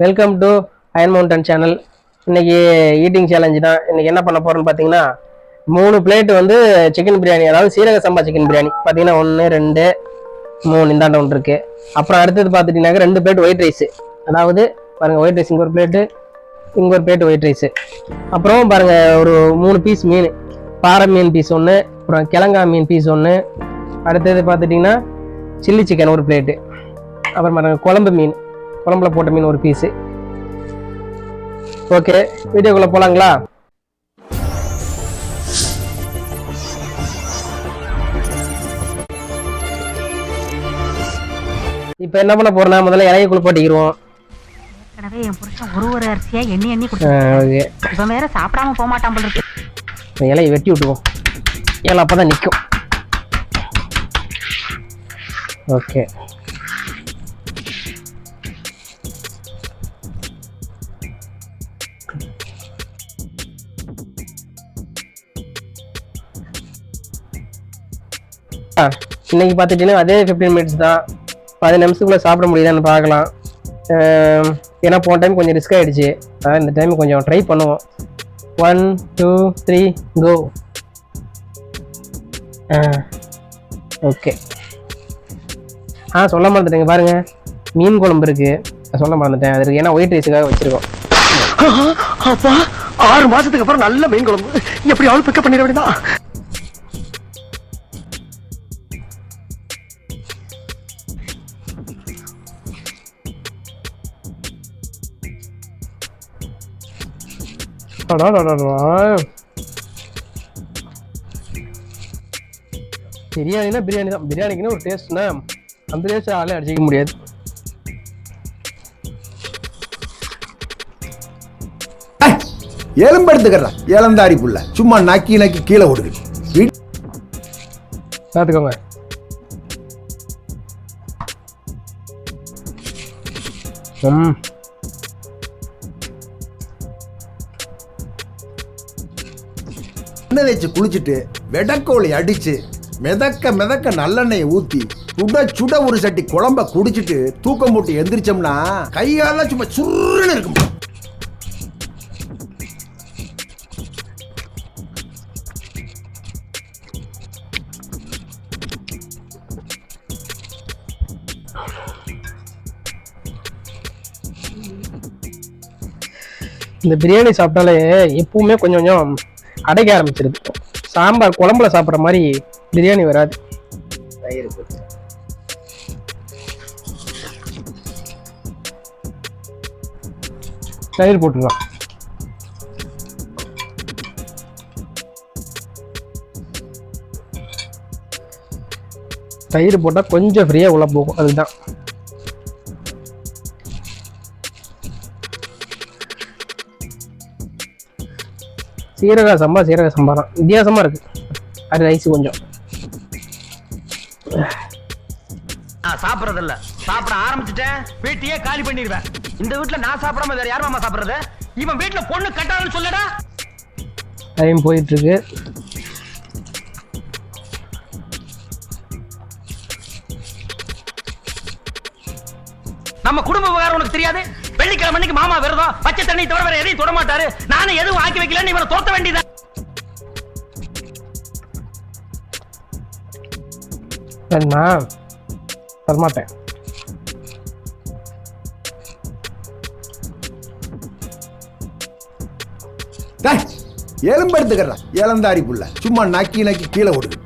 Welcome to iron mountain channel. இன்னைக்கு eating challenge தான். இன்னைக்கு என்ன பண்ண போறோம்னு பார்த்தீங்கன்னா 3 பிளேட் வந்து சிக்கன் பிரியாணி, அதாவது சீரக சம்பா சிக்கன் பிரியாணி. பார்த்தீங்கன்னா 1 2 3 இந்தாண்ட ஒன்று இருக்கு. அப்புறம் அடுத்தது பார்த்துட்டீங்கன்னாக்க 2 பிளேட் ஒயிட் ரைஸ். அதாவது பாருங்க, ஒயிட் ரைஸ் இங்கே ஒரு பிளேட்டு, இங்கே ஒரு பிளேட் ஒயிட் ரைஸ். அப்புறம் பாருங்க ஒரு 3 பீஸ் மீன், பாறை மீன் பீஸ் 1, அப்புறம் கிழங்கா மீன் பீஸ் 1. அடுத்தது பார்த்துட்டிங்கன்னா சில்லி சிக்கன் ஒரு பிளேட்டு. அப்புறம் பாருங்க குழம்பு மீன், குழம்புல போட்ட மீன் ஒரு பீஸு. ஓகே, வீடியோக்குள்ள போலாங்களா? இப்போ என்ன பண்ண போறோம்னா, முதல்ல இலைக்குள்ள போட்டிக்கிறோம். ஏற்கனவே என் புருஷன் ஒரு அரிசியா எண்ணி கொடுத்தாரு. இவன் வேற சாப்பிடாம போக மாட்டான் போல இருக்கு. இலையை வெட்டி விட்டுவோம், இலை அப்பதான் நிற்கும். ஓகே, இன்னைக்கு பார்த்துட்டீங்கன்னா அதே 15 மினிட்ஸ் தான். 10 நிமிஷத்துக்குள்ள சாப்பிட முடியுதான்னு பார்க்கலாம். ஏன்னா போன டைம் கொஞ்சம் ரிஸ்க் ஆகிடுச்சு, அதான் இந்த டைம் கொஞ்சம் ட்ரை பண்ணுவோம். 1 2 3 கோ. ஓகே, சொல்ல மறந்துட்டேங்க. பாருங்க, மீன் குழம்பு இருக்கு, சொல்ல மறந்துட்டேன். அது இருக்கு, ஏன்னா ஒயிட் ரைஸுக்காக வச்சிருக்கோம். 6 மாசத்துக்கு அப்புறம் நல்ல மீன் குழம்பு எப்படி ஆள் பிக்கப் பண்ணிட வேண்டியதான். பிரியாணினா பிரியாணி தான். பிரியாணிக்குன்னு ஒரு டேஸ்ட்னா அந்த டேஸ்ட் ஆளே அடிச்சிக்க முடியாது. எலும்பெடுத்துக்கிறா ஏலந்தாரி புள்ள, சும்மா நக்கி நக்கி கீழே ஓடுது. பார்த்துக்கோங்க. எண்ணெய் தேய்ச்சி குளிச்சுட்டு வெடக்கோழி அடிச்சு மிதக்க மிதக்க நல்லெண்ணெயை ஊத்தி சுட சுட ஒரு சட்டி குழம்ப குடிச்சிட்டு தூக்கம் போட்டு எந்திரிச்சோம்னா கையால சும்மா சுருன்னு இருக்கும். இந்த பிரியாணி சாப்பிட்டாலே எப்பவுமே கொஞ்சம் கொஞ்சம் அடைக்க ஆரம்பிச்சிருது. சாம்பார் குழம்புல சாப்பிட்ற மாதிரி பிரியாணி வராது. தயிர் போட்டுக்கலாம். தயிர் போட்டா கொஞ்சம் ஃப்ரீயா உள்ள போகும், அதுதான். சீரக சம்பா தான் வித்தியாசமா இருக்கு. அது ரைஸ் கொஞ்சம் சாப்பிடறதில்ல. சாப்பிட ஆரம்பிச்சுட்டேன் வீட்டையே காலி பண்ணிடுவேன். இந்த வீட்டுல நான் சாப்பிடாம வேற யாரும் அம்மா சாப்பிடுறது? இவன் வீட்டுல பொண்ணு கட்டாதுன்னு சொல்லடா. டைம் போயிட்டு இருக்கு. நம்ம குடும்ப விவகாரம் உனக்கு தெரியாது. வெள்ளிக்கிழமை அன்னைக்கு மாமா விரதம், பச்சை தண்ணி தவிர வேற எதையும் தொட மாட்டாரு. நானும் எதுவும் ஆக்கி வைக்கலன்னு இவனை தோத்த வேண்டியதான். நான் தரமாட்டேன். எலும்பெடுத்துக்கிறா ஏலந்தாரி புள்ள, சும்மா நக்கி நக்கி கீழே ஓடுது.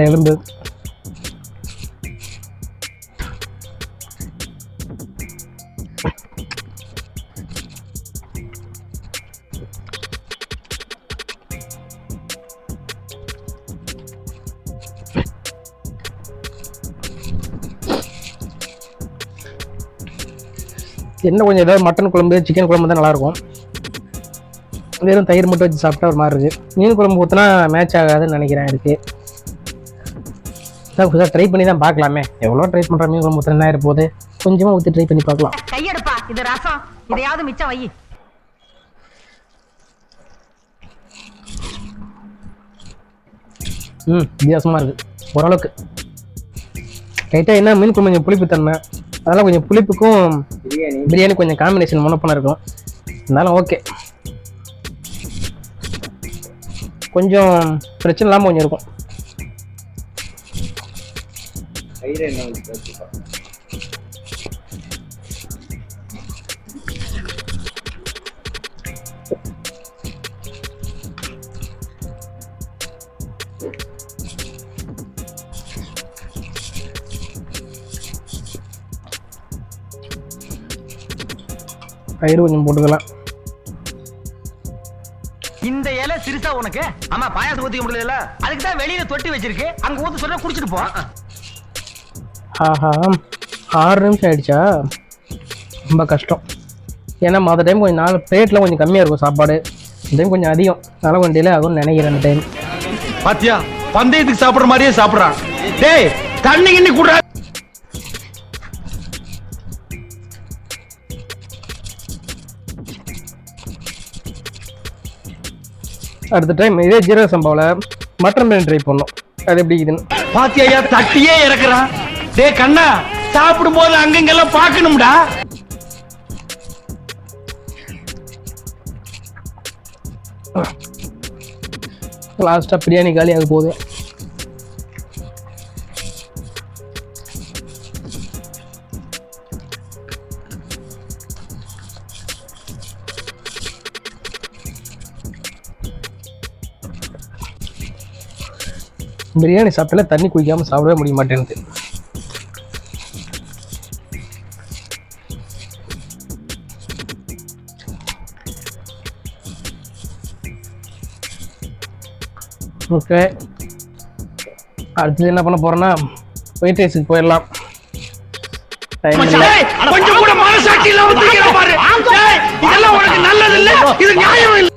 எலும்பு என்ன கொஞ்சம் ஏதாவது மட்டன் குழம்பு சிக்கன் குழம்பு தான் நல்லாயிருக்கும். வெறும் தயிர் மட்டும் வச்சு சாப்பிட்டா ஒரு மாதிரி இருக்குது. மீன் குழம்பு ஊற்றினா மேட்ச் ஆகாதுன்னு நினைக்கிறேன். இருக்குது ட்ரை பண்ணி தான் பார்க்கலாமே. எவ்வளோ ட்ரை பண்ணுற மீன் குழம்பு ஊற்றுனா இருப்போது, கொஞ்சமாக ஊற்றி ட்ரை பண்ணி பார்க்கலாம். கையெடுப்பா, இது ரசம், இதையாவது மிச்சம் வை. வித்தியாசமாக இருக்குது ஓரளவுக்கு. லைட்டாக என்ன மீன் குழம்பு கொஞ்சம் புளிப்பு தன்மை, அதெல்லாம் கொஞ்சம் புளிப்புக்கும் பிரியாணி கொஞ்சம் காம்பினேஷன் முன்னப்பண்ண இருக்கும். இருந்தாலும் ஓகே, கொஞ்சம் பிரச்சனை இல்லாமல் கொஞ்சம் இருக்கும். தயிர் கொஞ்சம் போட்டுக்கலாம். இந்த இலை சிறுசா உனக்கு? ஆமா, பாயாசம் ஊத்திக்க முடியல, அதுக்கு தான் வெளியில தொட்டி வச்சிருக்கு, அங்க ஊத்து சொல்ல குடிச்சிட்டு போ. ஆஹா, 6 நிமிஷம் ஆயிடுச்சா? ரொம்ப கஷ்டம். ஏன்னா மற்ற டைம் கொஞ்சம் 4 பிளேட்டில் கொஞ்சம் கம்மியாக இருக்கும் சாப்பாடு, இந்த டைம் கொஞ்சம் அதிகம், அதனால கொஞ்சம் டிலே ஆகும்னு நினைக்கிறேன். இந்த டைம் பாத்தியா, பந்தயத்துக்கு சாப்பிடுற மாதிரியே சாப்பிடுறான். டேய், தண்ணி கிண்ணி கூட. அடுத்த டைம் இதே ஜீரக சம்பாவில் மட்டன் பிரியாணி ட்ரை பண்ணோம். அது எப்படி இருக்குதுன்னு பாத்தியா, தட்டியே இறக்குறான். டேய் கண்ணா, சாப்பிடும் போது அங்கங்கெல்லாம் பார்க்கணும்டா. லாஸ்ட்டாக பிரியாணி காலி ஆக போகுது. பிரியாணி சாப்பிட்டாலே தண்ணி குடிக்காமல் சாப்பிடவே முடிய மாட்டேங்குது. ஓகே, அடுத்தது என்ன பண்ண போறோம்னா ஒயிட் ரைஸுக்கு போயிடலாம். கொஞ்சம் கூட மனசாட்சி இல்லாம தூக்கிற பாரு. டேய், இதெல்லாம் உனக்கு நல்லது இல்ல, இது நியாயம் இல்ல.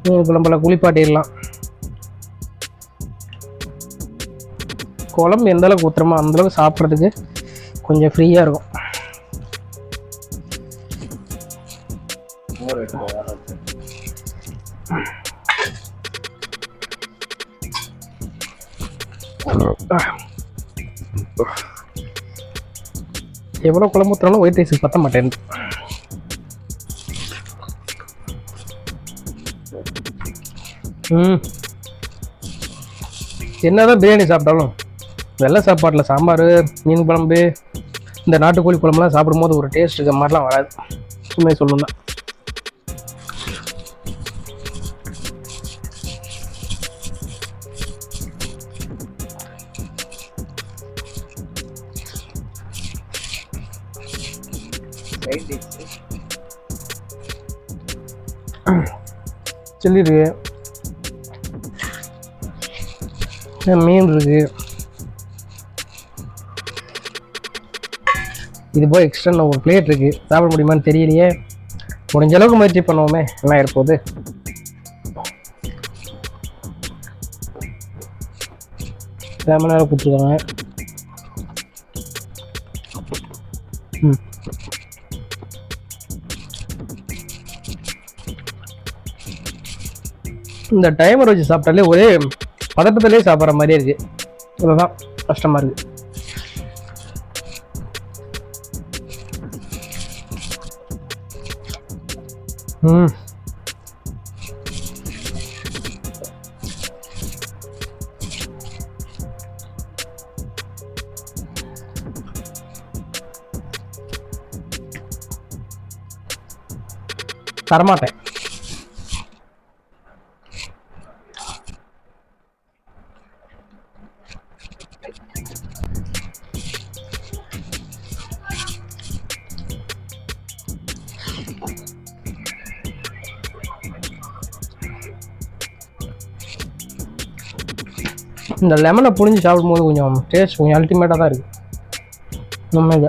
மீன் குழம்புல குளிப்பாட்டிடலாம். குழம்பு எந்த அளவுக்கு ஊற்றுறமோ அந்த அளவுக்கு சாப்பிட்றதுக்கு கொஞ்சம் ஃப்ரீயாக இருக்கும். எவ்வளோ குழம்பு ஊற்றுறாலும் ஒயிட் ரைஸுக்கு பற்ற மாட்டேன். என்னதான் பிரியாணி சாப்பிட்டாலும் வெள்ளை சாப்பாட்டில் சாம்பார், மீன் குழம்பு, இந்த நாட்டுக்கோழி குழம்புலாம் சாப்பிடும்போது ஒரு டேஸ்ட் இருக்க மாதிரிலாம் வராது. உண்மையை சொல்லணும்னா சில்லி இருக்கு, மீன் இருக்கு, இது போய் எக்ஸ்ட்ரா ஒரு பிளேட் இருக்கு. சாப்பிட முடியுமான்னு தெரியலையே, முடிஞ்ச அளவுக்கு முயற்சி பண்ணுவோமே, என்ன இருப்போது. லெமன் நேரம் கொடுத்துருக்காங்க. இந்த டைமர் வச்சு சாப்பிட்டாலே ஒரே பதட்டத்திலே சாப்பிட்ற மாதிரியே இருக்கு. இதுதான் கஷ்டமா இருக்கு. தரமாட்டேன். இந்த லெமனை புழிஞ்சு சாப்பிடும்போது கொஞ்சம் டேஸ்ட் கொஞ்சம் அல்டிமேட்டாக தான் இருக்குது. உண்மைங்க.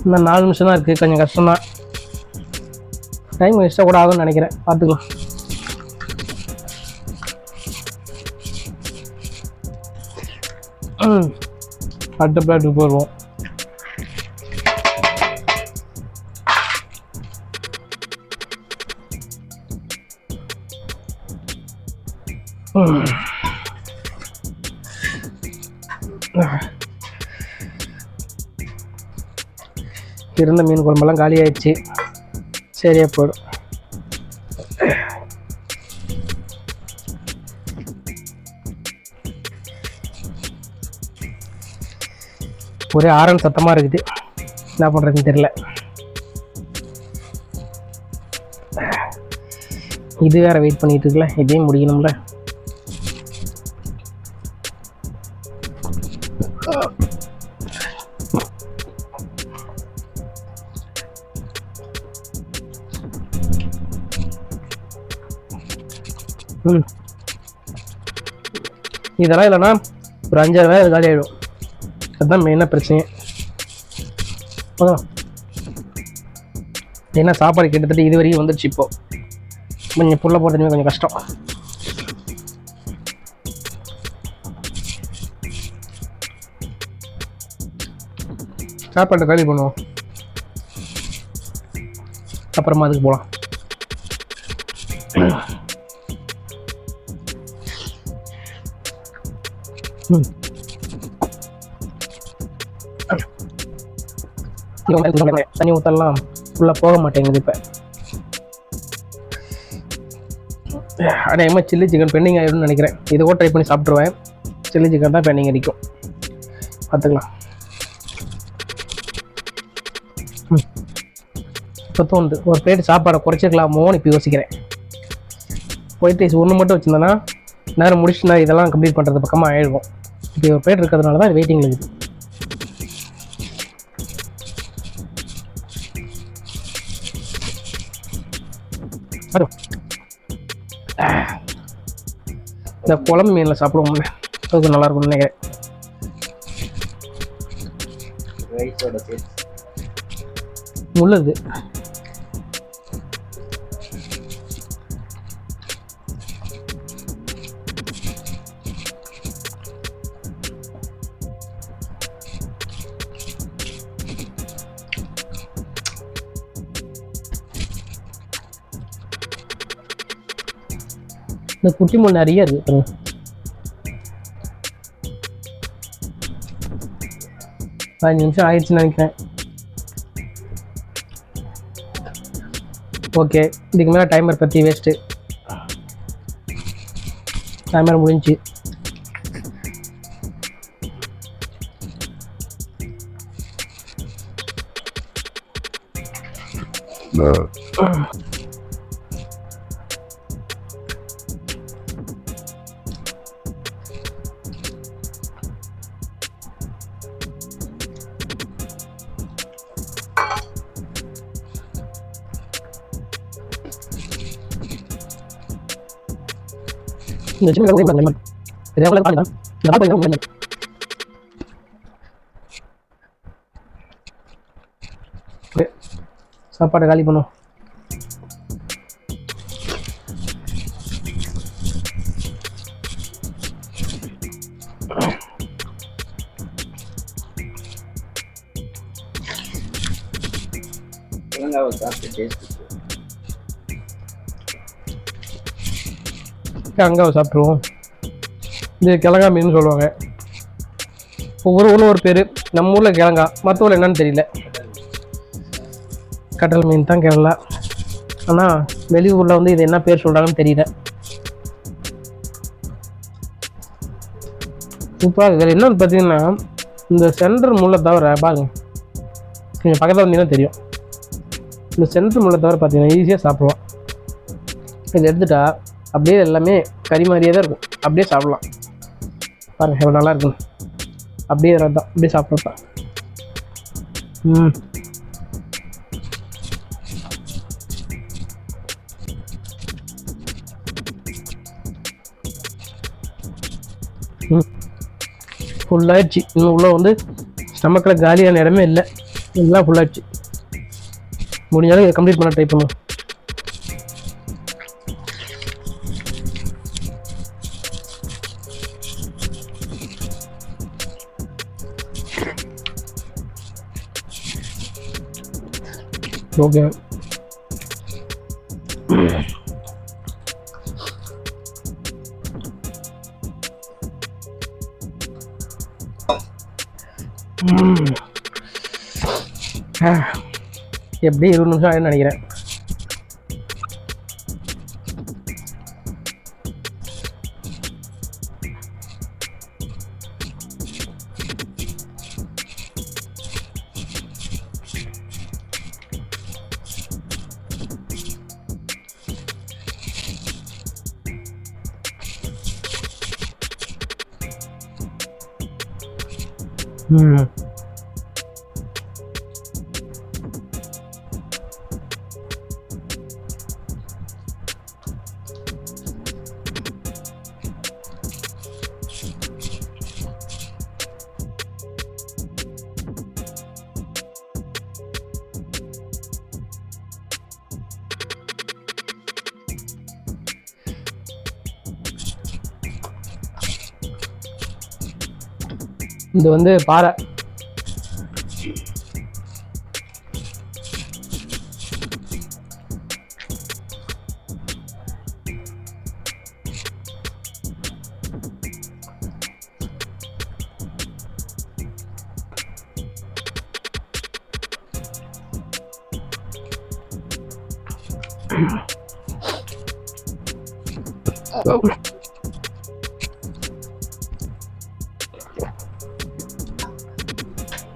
இன்னும் 4 நிமிஷம் தான் இருக்குது, கொஞ்சம் கஷ்டம்தான். டைம் வேஸ்ட்டாக கூட ஆகும்னு நினைக்கிறேன், பார்த்துக்கலாம். அடுத்த பிளேட்டுக்கு போடுவோம். இருந்த மீன் குழம்பெல்லாம் காலி ஆயிடுச்சு. சரியா போயிடும். ஒரே ஆரன் சத்தமாக இருக்குது, என்ன பண்ணுறதுன்னு தெரியல. இது வேற வெயிட் பண்ணிட்டு இருக்குல்ல, இதையும் முடிக்கணும்ல. இதெல்லாம் இல்லைன்னா ஒரு 5-6 வேலை காலி ஆகிடும். அதுதான் மெயினாக பிரச்சனையே. ஏன்னா சாப்பாடு கிட்டத்தட்ட இது வரைக்கும் வந்துடுச்சு. இப்போ கொஞ்சம் புள்ள போடுறதுமே கொஞ்சம் கஷ்டம். சாப்பாட்டை காலி பண்ணுவோம், அப்புறமா அதுக்கு போகலாம். தண்ணி ஊற்றலாம் ஃபுல்லாக போக மாட்டேங்குது. இப்போ அநேகமாக சில்லி சிக்கன் பெண்டிங் ஆகிடும்னு நினைக்கிறேன். இதை கூட ட்ரை பண்ணி சாப்பிட்ருவேன். சில்லி சிக்கன் தான் பெண்டிங் அடிக்கும், பார்த்துக்கலாம். இப்போ தோணுது ஒரு பிளேட் சாப்பாடை குறைச்சிக்கலாமோன்னு இப்போ யோசிக்கிறேன். ஒயிட் ரைஸ் ஒன்று மட்டும் வச்சுருந்தேன்னா நேரம் முடிச்சுனா இதெல்லாம் கம்ப்ளீட் பண்ணுறது பக்கமாக ஆகிடுவோம். இப்போ ஒரு பிளேட் இருக்கிறதுனால தான் வெயிட்டிங்கில் இருக்குது. இந்த குழம்பு மீனில் சாப்பிடுவோம்ல, அது நல்லா இருக்கும்னு நினைக்கிறேன். உள்ளது இந்த குட்டி முள் நிறைய இருக்கு. 5 நிமிஷம் ஆயிடுச்சுன்னு நினைக்கிறேன். ஓகே, இதுக்கு மேலே டைமர் பற்றி வேஸ்ட்டு. டைமர் முடிஞ்சு. இந்த சின்ன சாப்பாடு காலி பண்ணும். அங்காவை சாப்பிட்ருவோம். இது கிழங்கா மீன் சொல்லுவாங்க. ஒவ்வொரு ஊரில் ஒரு பேர். நம்ம ஊரில் கிழங்கா, மற்ற ஊரில் என்னன்னு தெரியல. கடல் மீன் தான் கேரளா. ஆனால் வெளியூரில் வந்து இது என்ன பேர் சொல்கிறாங்கன்னு தெரியல. இப்போ இதில் என்னன்னு பார்த்தீங்கன்னா, இந்த சென்டர் முள்ளை தவிர பாருங்க, கொஞ்சம் பக்கத்தில் வந்தீங்கன்னா தெரியும். இந்த சென்டர் முள்ளை தவிர பார்த்தீங்கன்னா ஈஸியாக சாப்பிடுவோம். இதை எடுத்துட்டா அப்படியே எல்லாமே கறி மாதிரியே தான் இருக்கும். அப்படியே சாப்பிடலாம். பாருங்கள் எவ்வளோ நல்லா இருக்கும். அப்படியே தான், அப்படியே சாப்பிட்றதான். ஃபுல்லாகிடுச்சு. இன்னும் உள்ள வந்து ஸ்டமக்கில் காலியான இடமே இல்லை. எல்லாம் ஃபுல்லாகிடுச்சு. முடிஞ்சாலும் இதை கம்ப்ளீட் பண்ண ட்ரை பண்ணுவோம். ஓகே. எப்படி 20 நிமிஷம் ஆகுதுன்னு நினைக்கிறேன். இது வந்து பாறை.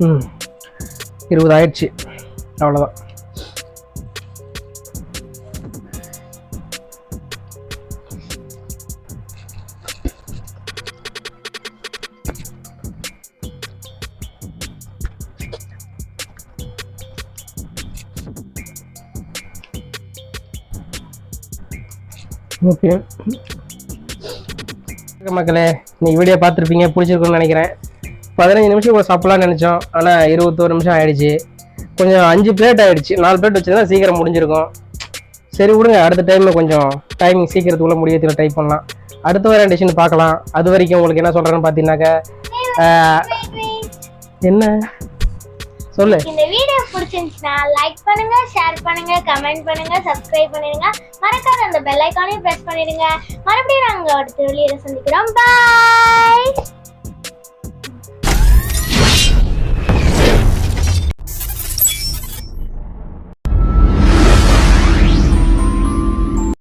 ம் 20 ஆயிடுச்சு, அவ்வளோதான். ஓகே மக்களே, இன்னைக்கு வீடியோ பார்த்துருப்பீங்க, பிடிச்சிருக்குன்னு நினைக்கிறேன். 15 நிமிஷம் கூட சாப்பிட்லான்னு நினச்சோம், ஆனால் 21 நிமிஷம் ஆயிடுச்சு. கொஞ்சம் 5 பிளேட் ஆகிடுச்சு. 4 பிளேட் வச்சுருந்தா சீக்கிரம் முடிஞ்சிருக்கும். சரி விடுங்க, அடுத்த டைமில் கொஞ்சம் டைமிங் சீக்கிரத்துக்குள்ளே முடியத்தில் ட்ரை பண்ணலாம். அடுத்த வர டிஷ்ஷன் பார்க்கலாம். அது வரைக்கும் உங்களுக்கு என்ன சொல்கிறேன்னு பார்த்தீங்கன்னாக்கா, என்ன சொல்லு. இந்த வீடியோ பிடிச்சிருந்துச்சுன்னா லைக் பண்ணுங்க, ஷேர் பண்ணுங்க, கமெண்ட் பண்ணுங்க, சப்ஸ்கிரைப் பண்ணிடுங்க. மறக்காத அந்த பெல் ஐகானையும் பிரஸ் பண்ணிடுங்க. மறுபடியும் நாங்கள் அடுத்த வீடியோல சந்திக்கிறோம். பாய்.